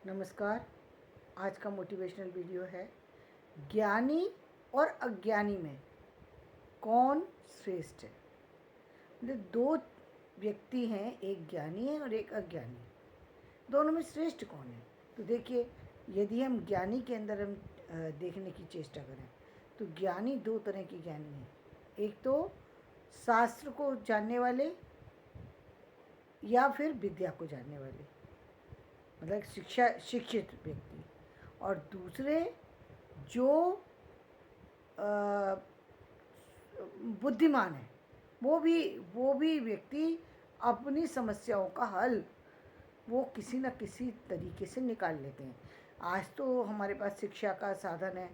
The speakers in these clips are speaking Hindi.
नमस्कार। आज का मोटिवेशनल वीडियो है ज्ञानी और अज्ञानी में कौन श्रेष्ठ है। मतलब दो व्यक्ति हैं, एक ज्ञानी है और एक अज्ञानी। दोनों में श्रेष्ठ कौन है? तो देखिए, यदि हम ज्ञानी के अंदर हम देखने की चेष्टा करें तो ज्ञानी दो तरह के ज्ञानी हैं। एक तो शास्त्र को जानने वाले या फिर विद्या को जानने वाले, मतलब शिक्षित व्यक्ति, और दूसरे जो बुद्धिमान है, वो भी व्यक्ति अपनी समस्याओं का हल वो किसी न किसी तरीके से निकाल लेते हैं। आज तो हमारे पास शिक्षा का साधन है।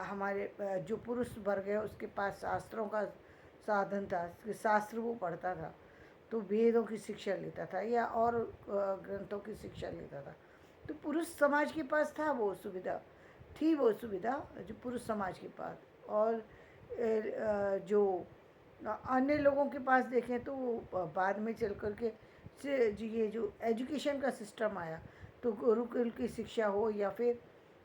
हमारे जो पुरुष वर्ग है उसके पास शास्त्रों का साधन था, शास्त्र वो पढ़ता था तो वेदों की शिक्षा लेता था या और ग्रंथों की शिक्षा लेता था। तो पुरुष समाज के पास था वो सुविधा जो पुरुष समाज के पास। और जो अन्य लोगों के पास देखें तो बाद में चल कर के ये जो एजुकेशन का सिस्टम आया तो गुरुकुल की शिक्षा हो या फिर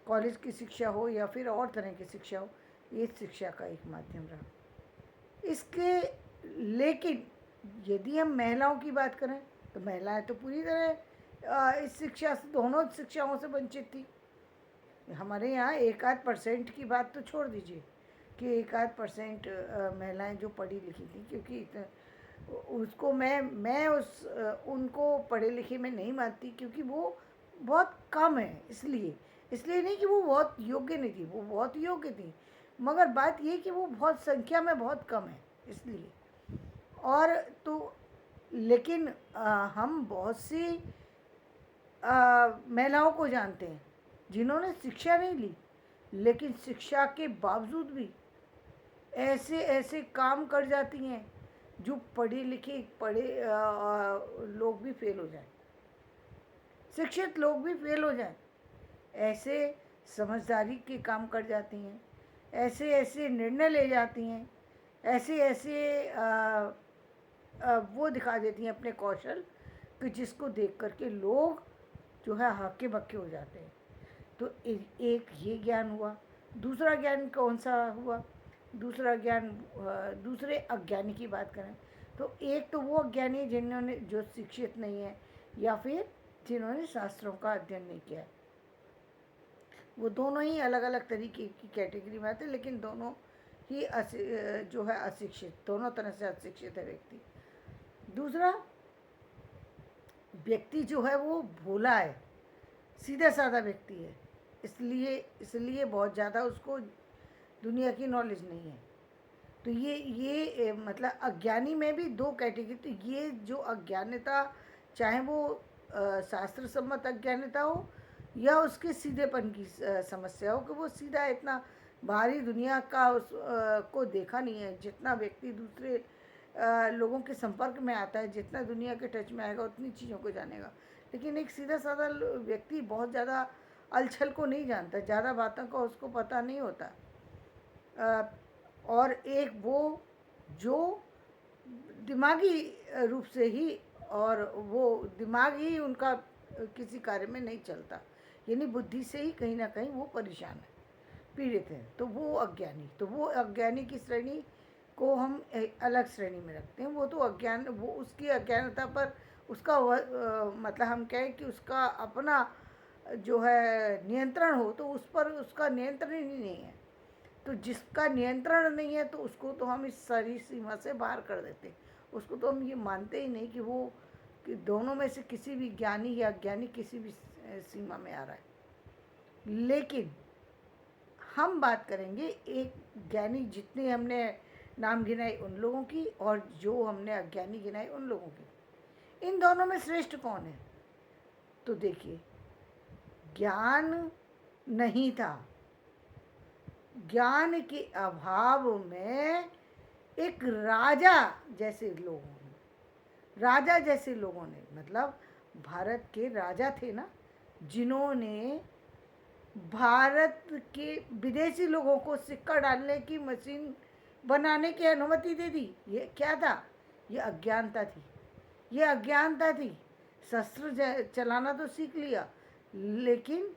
कॉलेज की शिक्षा हो या फिर और तरह की शिक्षा हो, ये शिक्षा का एक माध्यम रहा इसके। लेकिन यदि हम महिलाओं की बात करें तो महिलाएं तो पूरी तरह इस शिक्षा से, दोनों शिक्षाओं से वंचित थी। हमारे यहाँ 1-8% की बात तो छोड़ दीजिए कि 1-8% महिलाएं जो पढ़ी लिखी थी, क्योंकि उसको मैं उनको पढ़े लिखे में नहीं मानती, क्योंकि वो बहुत कम है। इसलिए नहीं कि वो बहुत योग्य नहीं थी, वो बहुत योग्य थी, मगर बात ये कि वो बहुत संख्या में बहुत कम है इसलिए। और तो लेकिन हम बहुत सी महिलाओं को जानते हैं जिन्होंने शिक्षा नहीं ली, लेकिन शिक्षा के बावजूद भी ऐसे ऐसे काम कर जाती हैं जो पढ़े लोग भी फेल हो जाएं, शिक्षित लोग भी फेल हो जाएं। ऐसे समझदारी के काम कर जाती हैं, ऐसे ऐसे निर्णय ले जाती हैं, ऐसे ऐसे वो दिखा देती हैं अपने कौशल कि जिसको देख करके लोग जो है हक्के बक्के हो जाते हैं। तो एक ये ज्ञान हुआ। दूसरा ज्ञान कौन सा हुआ? दूसरा ज्ञान, दूसरे अज्ञानी की बात करें तो एक तो वो अज्ञानी जिन्होंने, जो शिक्षित नहीं है या फिर जिन्होंने शास्त्रों का अध्ययन नहीं किया है। वो दोनों ही अलग अलग तरीके की कैटेगरी में आते हैं, लेकिन दोनों ही जो है अशिक्षित, दोनों तरह से अशिक्षित है व्यक्ति। दूसरा व्यक्ति जो है वो भोला है, सीधा साधा व्यक्ति है, इसलिए बहुत ज़्यादा उसको दुनिया की नॉलेज नहीं है। तो ये मतलब अज्ञानी में भी दो कैटेगरी। तो ये जो अज्ञानता, चाहे वो शास्त्र सम्मत अज्ञानता हो या उसके सीधेपन की समस्या हो, कि वो सीधा इतना बाहरी दुनिया का को देखा नहीं है। जितना व्यक्ति दूसरे लोगों के संपर्क में आता है, जितना दुनिया के टच में आएगा, उतनी चीज़ों को जानेगा। लेकिन एक सीधा साधा व्यक्ति बहुत ज़्यादा अलछल को नहीं जानता, ज़्यादा बातों का उसको पता नहीं होता। और एक वो जो दिमागी रूप से ही, और वो दिमाग ही उनका किसी कार्य में नहीं चलता, यानी बुद्धि से ही कहीं ना कहीं वो परेशान है, पीड़ित है। तो वो अज्ञानी की श्रेणी को हम अलग श्रेणी में रखते हैं। वो तो अज्ञान, वो उसकी अज्ञानता पर उसका मतलब हम कहें कि उसका अपना जो है नियंत्रण हो, तो उस पर उसका नियंत्रण ही नहीं है। तो जिसका नियंत्रण नहीं है तो उसको तो हम इस सारी सीमा से बाहर कर देते हैं। उसको तो हम ये मानते ही नहीं कि दोनों में से किसी भी ज्ञानी या अज्ञानी किसी भी सीमा में आ रहा है। लेकिन हम बात करेंगे एक ज्ञानी, जितने हमने नाम गिनाए उन लोगों की, और जो हमने अज्ञानी गिनाए उन लोगों की। इन दोनों में श्रेष्ठ कौन है? तो देखिए, ज्ञान नहीं था, ज्ञान के अभाव में एक राजा जैसे लोगों ने, मतलब भारत के राजा थे ना, जिन्होंने भारत के विदेशी लोगों को सिक्का डालने की मशीन बनाने की अनुमति दे दी। ये क्या था? ये अज्ञानता थी। शस्त्र चलाना तो सीख लिया, लेकिन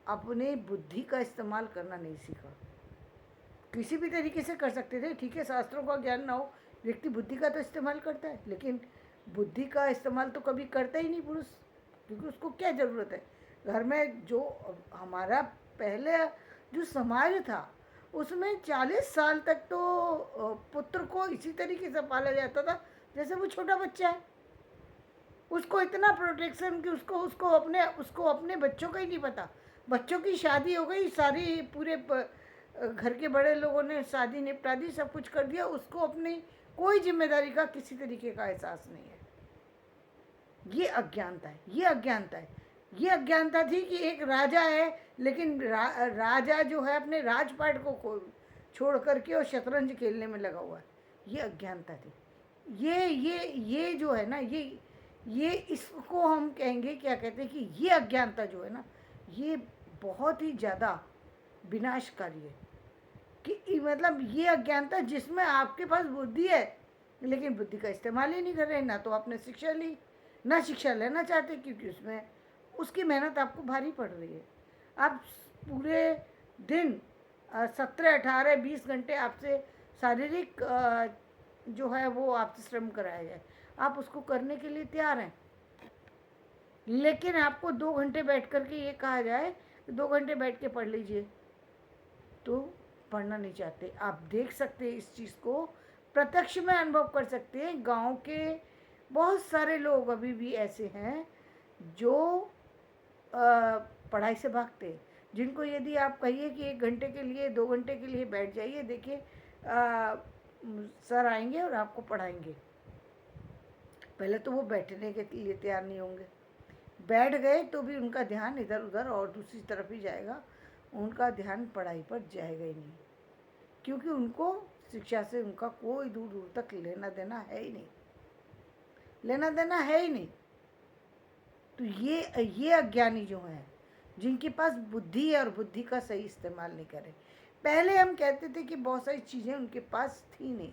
अपने बुद्धि का इस्तेमाल करना नहीं सीखा। किसी भी तरीके से कर सकते थे, ठीक है, शास्त्रों का ज्ञान ना हो, व्यक्ति बुद्धि का तो इस्तेमाल करता है, लेकिन बुद्धि का इस्तेमाल तो कभी करता ही नहीं पुरुष, क्योंकि उसको क्या ज़रूरत है। घर में जो हमारा पहले जो समाज था उसमें 40 साल तक तो पुत्र को इसी तरीके से पाला जाता था जैसे वो छोटा बच्चा है। उसको इतना प्रोटेक्शन कि उसको अपने बच्चों का ही नहीं पता। बच्चों की शादी हो गई, सारी पूरे घर के बड़े लोगों ने शादी निपटा दी, सब कुछ कर दिया, उसको अपनी कोई जिम्मेदारी का किसी तरीके का एहसास नहीं है। ये अज्ञानता है, ये अज्ञानता है। ये अज्ञानता थी कि एक राजा है, लेकिन राजा जो है अपने राजपाट को छोड़ करके और शतरंज खेलने में लगा हुआ है। ये अज्ञानता थी। ये जो है ना, ये इसको हम कहेंगे, क्या कहते हैं, कि ये अज्ञानता जो है ना, ये बहुत ही ज़्यादा विनाशकारी है। कि मतलब ये अज्ञानता जिसमें आपके पास बुद्धि है, लेकिन बुद्धि का इस्तेमाल ही नहीं कर रहे, ना तो आपने शिक्षा ली, ना शिक्षा लेना चाहते, क्योंकि उसमें उसकी मेहनत आपको भारी पड़ रही है। आप पूरे दिन 17, 18, 20 घंटे आपसे शारीरिक जो है वो आपसे श्रम कराया जाए, आप उसको करने के लिए तैयार हैं, लेकिन आपको 2 घंटे बैठ करके ये कहा जाए कि 2 घंटे बैठ के पढ़ लीजिए, तो पढ़ना नहीं चाहते। आप देख सकते हैं इस चीज़ को, प्रत्यक्ष में अनुभव कर सकते हैं। गांव के बहुत सारे लोग अभी भी ऐसे हैं जो पढ़ाई से भागते हैं, जिनको यदि आप कहिए कि 1 घंटे के लिए, 2 घंटे के लिए बैठ जाइए, देखिए सर आएंगे और आपको पढ़ाएंगे, पहले तो वो बैठने के लिए तैयार नहीं होंगे। बैठ गए तो भी उनका ध्यान इधर उधर और दूसरी तरफ ही जाएगा, उनका ध्यान पढ़ाई पर जाएगा ही नहीं, क्योंकि उनको शिक्षा से उनका कोई दूर दूर तक लेना देना है ही नहीं, लेना देना है ही नहीं। तो ये अज्ञानी जो हैं, जिनके पास बुद्धि है और बुद्धि का सही इस्तेमाल नहीं करे। पहले हम कहते थे कि बहुत सारी चीज़ें उनके पास थी नहीं,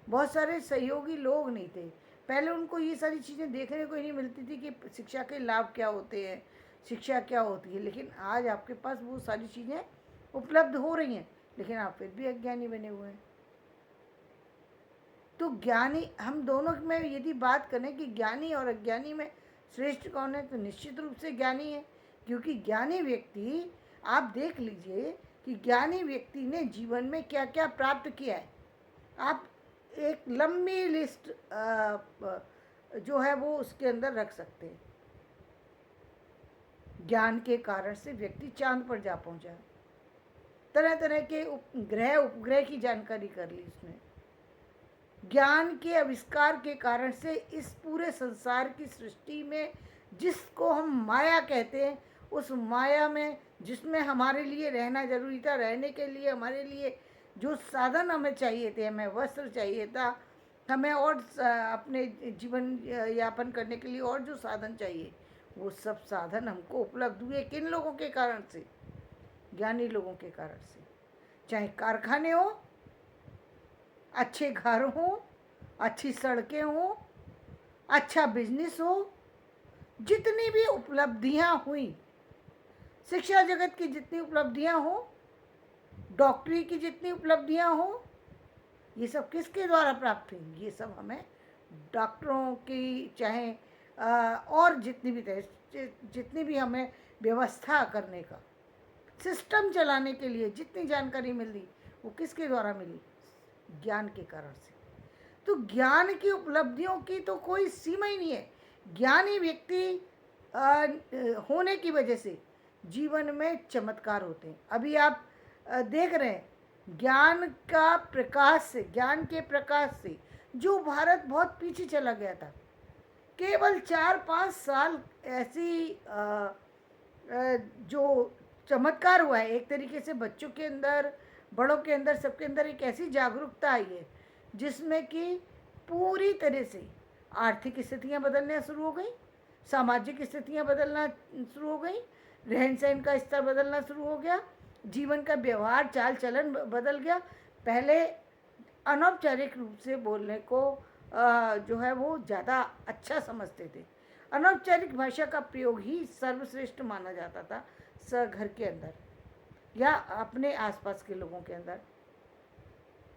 बहुत सारे सहयोगी लोग नहीं थे, पहले उनको ये सारी चीज़ें देखने को ही नहीं मिलती थी कि शिक्षा के लाभ क्या होते हैं, शिक्षा क्या होती है। लेकिन आज आपके पास वो सारी चीज़ें उपलब्ध हो रही हैं, लेकिन आप फिर भी अज्ञानी बने हुए हैं। तो ज्ञानी, हम दोनों में यदि बात करें कि ज्ञानी और अज्ञानी में श्रेष्ठ कौन है, तो निश्चित रूप से ज्ञानी है, क्योंकि ज्ञानी व्यक्ति, आप देख लीजिए कि ज्ञानी व्यक्ति ने जीवन में क्या क्या प्राप्त किया है। आप एक लंबी लिस्ट जो है वो उसके अंदर रख सकते हैं। ज्ञान के कारण से व्यक्ति चांद पर जा पहुंचा, तरह तरह के ग्रह उपग्रह की जानकारी कर ली उसने। ज्ञान के आविष्कार के कारण से इस पूरे संसार की सृष्टि में, जिसको हम माया कहते हैं, उस माया में जिसमें हमारे लिए रहना जरूरी था, रहने के लिए हमारे लिए जो साधन हमें चाहिए थे, हमें वस्त्र चाहिए था, हमें और अपने जीवन यापन करने के लिए और जो साधन चाहिए, वो सब साधन हमको उपलब्ध हुए किन लोगों के कारण से? ज्ञानी लोगों के कारण से। चाहे कारखाने हो, अच्छे घर हो, अच्छी सड़कें हो, अच्छा बिजनेस हो, जितनी भी उपलब्धियां हुई, शिक्षा जगत की जितनी उपलब्धियां हो, डॉक्टरी की जितनी उपलब्धियां हो, ये सब किसके द्वारा प्राप्त हुई? ये सब हमें डॉक्टरों की, चाहे और जितनी भी हमें व्यवस्था करने का, सिस्टम चलाने के लिए जितनी जानकारी मिली, वो किसके द्वारा मिली? ज्ञान के कारण से। तो ज्ञान की उपलब्धियों की तो कोई सीमा ही नहीं है। ज्ञानी व्यक्ति होने की वजह से जीवन में चमत्कार होते हैं। अभी आप देख रहे हैं, ज्ञान का प्रकाश से, ज्ञान के प्रकाश से जो भारत बहुत पीछे चला गया था, केवल 4-5 साल ऐसी जो चमत्कार हुआ है, एक तरीके से बच्चों के अंदर, बड़ों के अंदर, सबके अंदर एक ऐसी जागरूकता आई है जिसमें कि पूरी तरह से आर्थिक स्थितियां बदलना शुरू हो गई, सामाजिक स्थितियां बदलना शुरू हो गई, रहन सहन का स्तर बदलना शुरू हो गया, जीवन का व्यवहार, चाल चलन बदल गया। पहले अनौपचारिक रूप से बोलने को जो है वो ज़्यादा अच्छा समझते थे, अनौपचारिक भाषा का प्रयोग ही सर्वश्रेष्ठ माना जाता था घर के अंदर या अपने आसपास के लोगों के अंदर।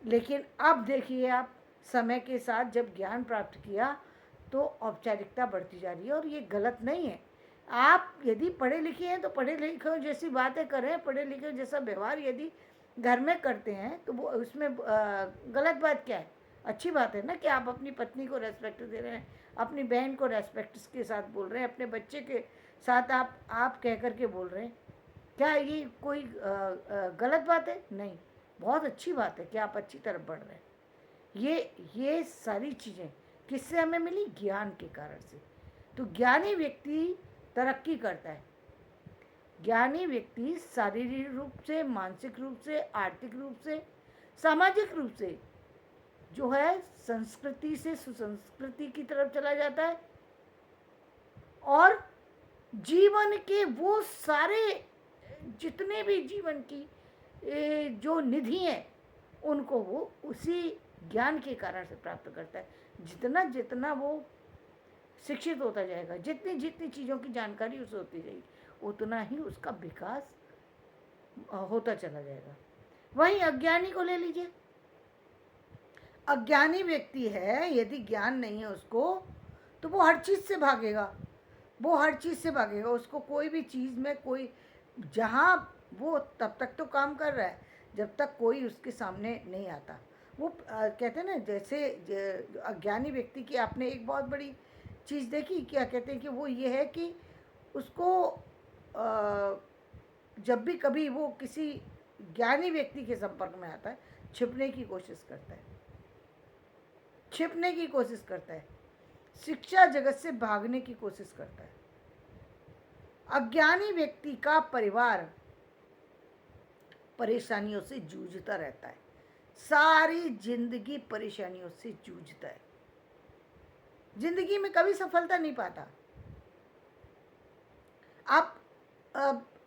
लेकिन अब देखिए आप, समय के साथ जब ज्ञान प्राप्त किया तो औपचारिकता बढ़ती जा रही है, और ये गलत नहीं है। आप यदि पढ़े लिखे हैं तो पढ़े लिखे जैसी बातें करें, पढ़े लिखे जैसा व्यवहार यदि घर में करते हैं तो वो उसमें गलत बात क्या है? अच्छी बात है ना कि आप अपनी पत्नी को रेस्पेक्ट दे रहे हैं, अपनी बहन को रेस्पेक्ट के साथ बोल रहे हैं, अपने बच्चे के साथ आप कह कर के बोल रहे हैं। क्या ये कोई गलत बात है? नहीं, बहुत अच्छी बात है कि आप अच्छी तरफ बढ़ रहे हैं। ये सारी चीज़ें किससे हमें मिली? ज्ञान के कारण से। तो ज्ञानी व्यक्ति तरक्की करता है। ज्ञानी व्यक्ति शारीरिक रूप से, मानसिक रूप से, आर्थिक रूप से, सामाजिक रूप से जो है संस्कृति से सुसंस्कृति की तरफ चला जाता है, और जीवन के वो सारे जितने भी जीवन की जो निधि है उनको वो उसी ज्ञान के कारण से प्राप्त करता है। जितना जितना वो शिक्षित होता जाएगा, जितनी जितनी चीज़ों की जानकारी उसे होती जाएगी, उतना ही उसका विकास होता चला जाएगा। वहीं अज्ञानी को ले लीजिए। अज्ञानी व्यक्ति है, यदि ज्ञान नहीं है उसको, तो वो हर चीज़ से भागेगा, वो हर चीज़ से भागेगा। उसको कोई भी चीज़ में कोई, जहाँ वो तब तक तो काम कर रहा है जब तक कोई उसके सामने नहीं आता। वो कहते हैं ना, जैसे अज्ञानी व्यक्ति की आपने एक बहुत बड़ी चीज़ देखी, क्या कहते हैं कि वो ये है कि उसको जब भी कभी वो किसी ज्ञानी व्यक्ति के संपर्क में आता है, छिपने की कोशिश करता है, छिपने की कोशिश करता है, शिक्षा जगत से भागने की कोशिश करता है। अज्ञानी व्यक्ति का परिवार परेशानियों से जूझता रहता है, सारी जिंदगी परेशानियों से जूझता है, जिंदगी में कभी सफलता नहीं पाता।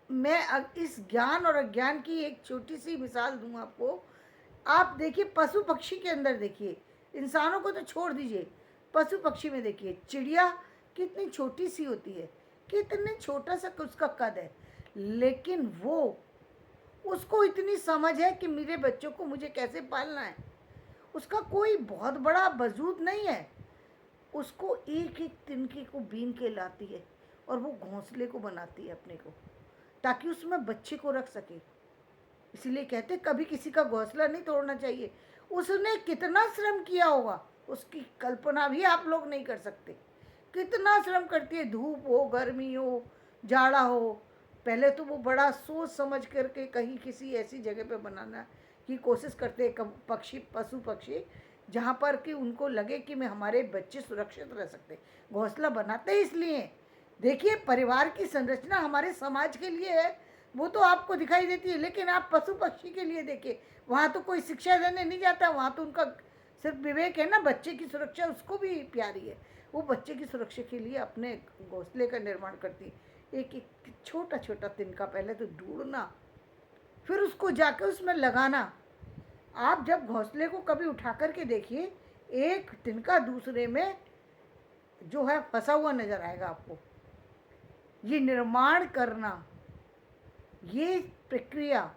मैं इस ज्ञान और अज्ञान की एक छोटी सी मिसाल दूं आपको। आप देखिए पशु पक्षी के अंदर, देखिए इंसानों को तो छोड़ दीजिए, पशु पक्षी में देखिए चिड़िया कितनी छोटी सी होती है, कितने छोटा सा उसका कद है, लेकिन वो उसको इतनी समझ है कि मेरे बच्चों को मुझे कैसे पालना है। उसका कोई बहुत बड़ा वजूद नहीं है, उसको एक एक तिनके को बीन के लाती है और वो घोंसले को बनाती है अपने को, ताकि उसमें बच्चे को रख सके। इसीलिए कहते कभी किसी का घोंसला नहीं तोड़ना चाहिए। उसने कितना श्रम किया होगा, उसकी कल्पना भी आप लोग नहीं कर सकते। कितना श्रम करती है, धूप हो, गर्मी हो, जाड़ा हो, पहले तो वो बड़ा सोच समझ करके कहीं किसी ऐसी जगह पे बनाना की कोशिश करते हैं पक्षी, पशु पक्षी, जहाँ पर कि उनको लगे कि मैं हमारे बच्चे सुरक्षित रह सकते। घोंसला बनाते इसलिए, देखिए परिवार की संरचना हमारे समाज के लिए है, वो तो आपको दिखाई देती है, लेकिन आप पशु पक्षी के लिए देखिए, वहाँ तो कोई शिक्षा देने नहीं जाता, वहाँ तो उनका सिर्फ विवेक है ना, बच्चे की सुरक्षा उसको भी प्यारी है। वो बच्चे की सुरक्षा के लिए अपने घोंसले का निर्माण करती है, एक एक छोटा छोटा तिनका पहले तो ढूंढना, फिर उसको जाकर उसमें लगाना। आप जब घोंसले को कभी उठा करके देखिए, एक तिनका दूसरे में जो है फंसा हुआ नजर आएगा आपको। ये निर्माण करना, ये प्रक्रिया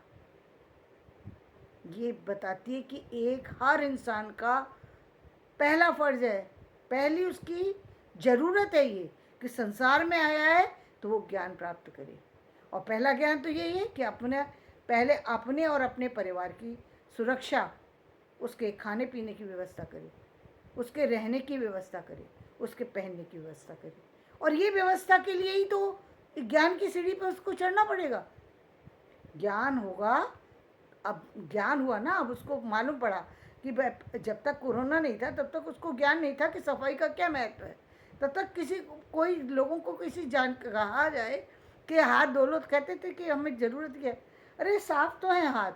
ये बताती है कि एक हर इंसान का पहला फर्ज है, पहली उसकी ज़रूरत है ये कि संसार में आया है तो वो ज्ञान प्राप्त करे। और पहला ज्ञान तो यही है कि पहले अपने और अपने परिवार की सुरक्षा, उसके खाने पीने की व्यवस्था करे, उसके रहने की व्यवस्था करे, उसके पहनने की व्यवस्था करे। और ये व्यवस्था के लिए ही तो ज्ञान की सीढ़ी पर उसको चढ़ना पड़ेगा। ज्ञान होगा, अब ज्ञान हुआ ना, अब उसको मालूम पड़ा कि जब तक कोरोना नहीं था तब तक उसको ज्ञान नहीं था कि सफाई का क्या महत्व है। तब तक कोई लोगों को किसी कहा जाए कि हाथ धो लो, तो कहते थे कि हमें ज़रूरत क्या है, अरे साफ तो है हाथ,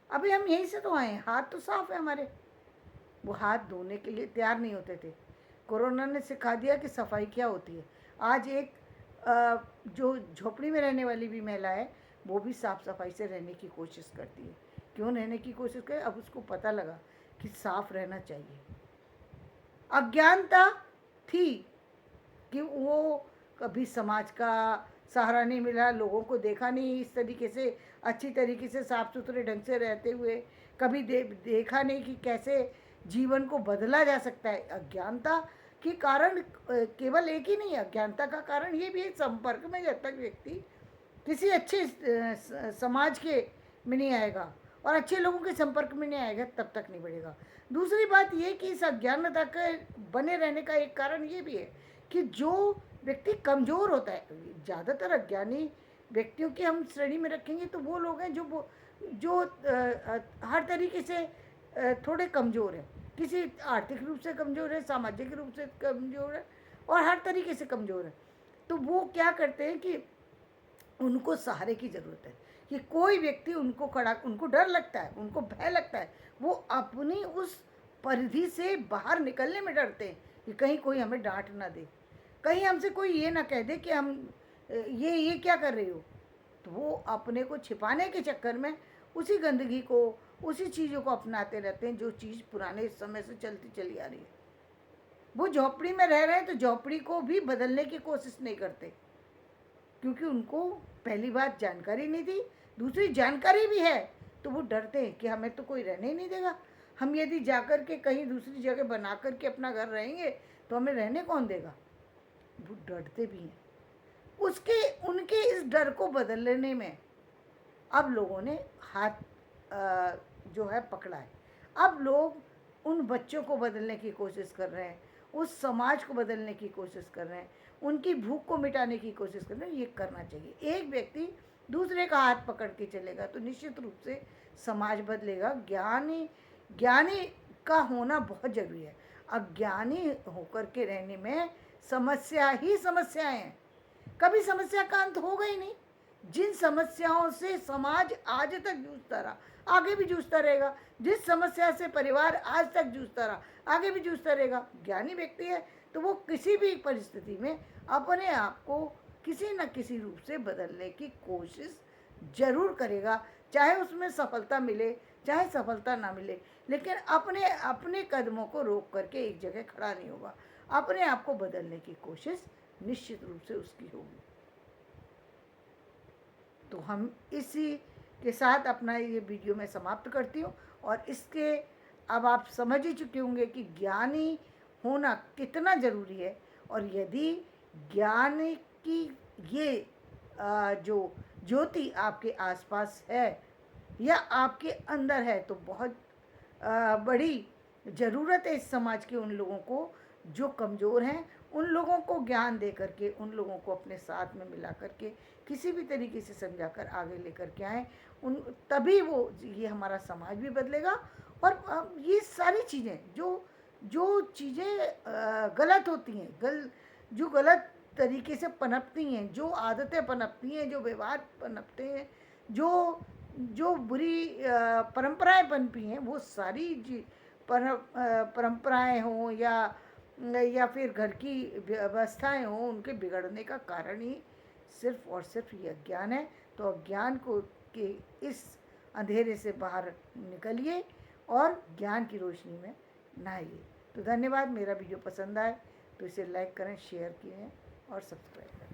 अभी हम यहीं से तो आए हैं, हाथ तो साफ है हमारे। वो हाथ धोने के लिए तैयार नहीं होते थे। कोरोना ने सिखा दिया कि सफाई क्या होती है। आज एक जो झोपड़ी में रहने वाली भी महिला है, वो भी साफ़ सफाई से रहने की कोशिश करती है। क्यों रहने की कोशिश करे? अब उसको पता लगा कि साफ रहना चाहिए। अज्ञानता थी कि वो कभी समाज का सहारा नहीं मिला, लोगों को देखा नहीं इस तरीके से, अच्छी तरीके से साफ सुथरे ढंग से रहते हुए, कभी देखा नहीं कि कैसे जीवन को बदला जा सकता है। अज्ञानता के कारण केवल एक ही नहीं, अज्ञानता का कारण ये भी है, संपर्क में जब तक व्यक्ति किसी अच्छे समाज के में नहीं आएगा और अच्छे लोगों के संपर्क में नहीं आएगा, तब तक नहीं बढ़ेगा। दूसरी बात ये कि इस अज्ञानता के बने रहने का एक कारण ये भी है कि जो व्यक्ति कमज़ोर होता है, ज़्यादातर अज्ञानी व्यक्तियों की हम श्रेणी में रखेंगे तो वो लोग हैं जो हर तरीके से थोड़े कमज़ोर हैं, किसी आर्थिक रूप से कमज़ोर है, सामाजिक रूप से कमज़ोर है और हर तरीके से कमज़ोर है। तो वो क्या करते हैं कि उनको सहारे की ज़रूरत है कि कोई व्यक्ति उनको खड़ा, उनको डर लगता है, उनको भय लगता है, वो अपनी उस परिधि से बाहर निकलने में डरते हैं कि कहीं कोई हमें डांट ना दे, कहीं हमसे कोई ये ना कह दे कि हम ये क्या कर रही हो। तो वो अपने को छिपाने के चक्कर में उसी गंदगी को, उसी चीज़ों को अपनाते रहते हैं जो चीज़ पुराने समय से चलती चली आ रही है। वो झोपड़ी में रह रहे हैं तो झोपड़ी को भी बदलने की कोशिश नहीं करते, क्योंकि उनको पहली बात जानकारी नहीं थी, दूसरी जानकारी भी है तो वो डरते हैं कि हमें तो कोई रहने ही नहीं देगा, हम यदि जाकर के कहीं दूसरी जगह बना कर के अपना घर रहेंगे तो हमें रहने कौन देगा। वो डरते भी हैं। उसके उनके इस डर को बदलने में अब लोगों ने हाथ जो है पकड़ा है। अब लोग उन बच्चों को बदलने की कोशिश कर रहे हैं, उस समाज को बदलने की कोशिश कर रहे हैं, उनकी भूख को मिटाने की कोशिश कर रहे हैं। ये करना चाहिए। एक व्यक्ति दूसरे का हाथ पकड़ के चलेगा तो निश्चित रूप से समाज बदलेगा। ज्ञानी का होना बहुत ज़रूरी है। अज्ञानी होकर के रहने में समस्या ही समस्याएं हैं, कभी समस्या का अंत होगा ही नहीं। जिन समस्याओं से समाज आज तक जूझता रहा, आगे भी जूझता रहेगा। जिस समस्या से परिवार आज तक जूझता रहा, आगे भी जूझता रहेगा। ज्ञानी व्यक्ति है तो वो किसी भी परिस्थिति में अपने आप को किसी न किसी रूप से बदलने की कोशिश जरूर करेगा, चाहे उसमें सफलता मिले चाहे सफलता ना मिले, लेकिन अपने अपने कदमों को रोक करके एक जगह खड़ा नहीं होगा। अपने आप को बदलने की कोशिश निश्चित रूप से उसकी होगी। तो हम इसी के साथ अपना ये वीडियो मैं समाप्त करती हूँ। और इसके अब आप समझ ही चुके होंगे कि ज्ञानी होना कितना ज़रूरी है। और यदि ज्ञान की ये जो ज्योति आपके आसपास है या आपके अंदर है तो बहुत बड़ी ज़रूरत है इस समाज के उन लोगों को जो कमज़ोर हैं, उन लोगों को ज्ञान दे करके, उन लोगों को अपने साथ में मिला करके किसी भी तरीके से समझाकर आगे लेकर के आएँ। उन तभी वो ये हमारा समाज भी बदलेगा। और ये सारी चीज़ें जो चीज़ें गलत होती हैं, जो गलत तरीके से पनपती हैं, जो आदतें पनपती हैं, जो व्यवहार पनपते हैं, जो बुरी परंपराएं पनपी हैं, वो सारी परंपराएं हों या फिर घर की व्यवस्थाएं हों, उनके बिगड़ने का कारण ही सिर्फ और सिर्फ ये अज्ञान है। तो अज्ञान को के इस अंधेरे से बाहर निकलिए और ज्ञान की रोशनी में नहाइए। तो धन्यवाद। मेरा वीडियो पसंद आए तो इसे लाइक करें, शेयर करें और सब्सक्राइब करें।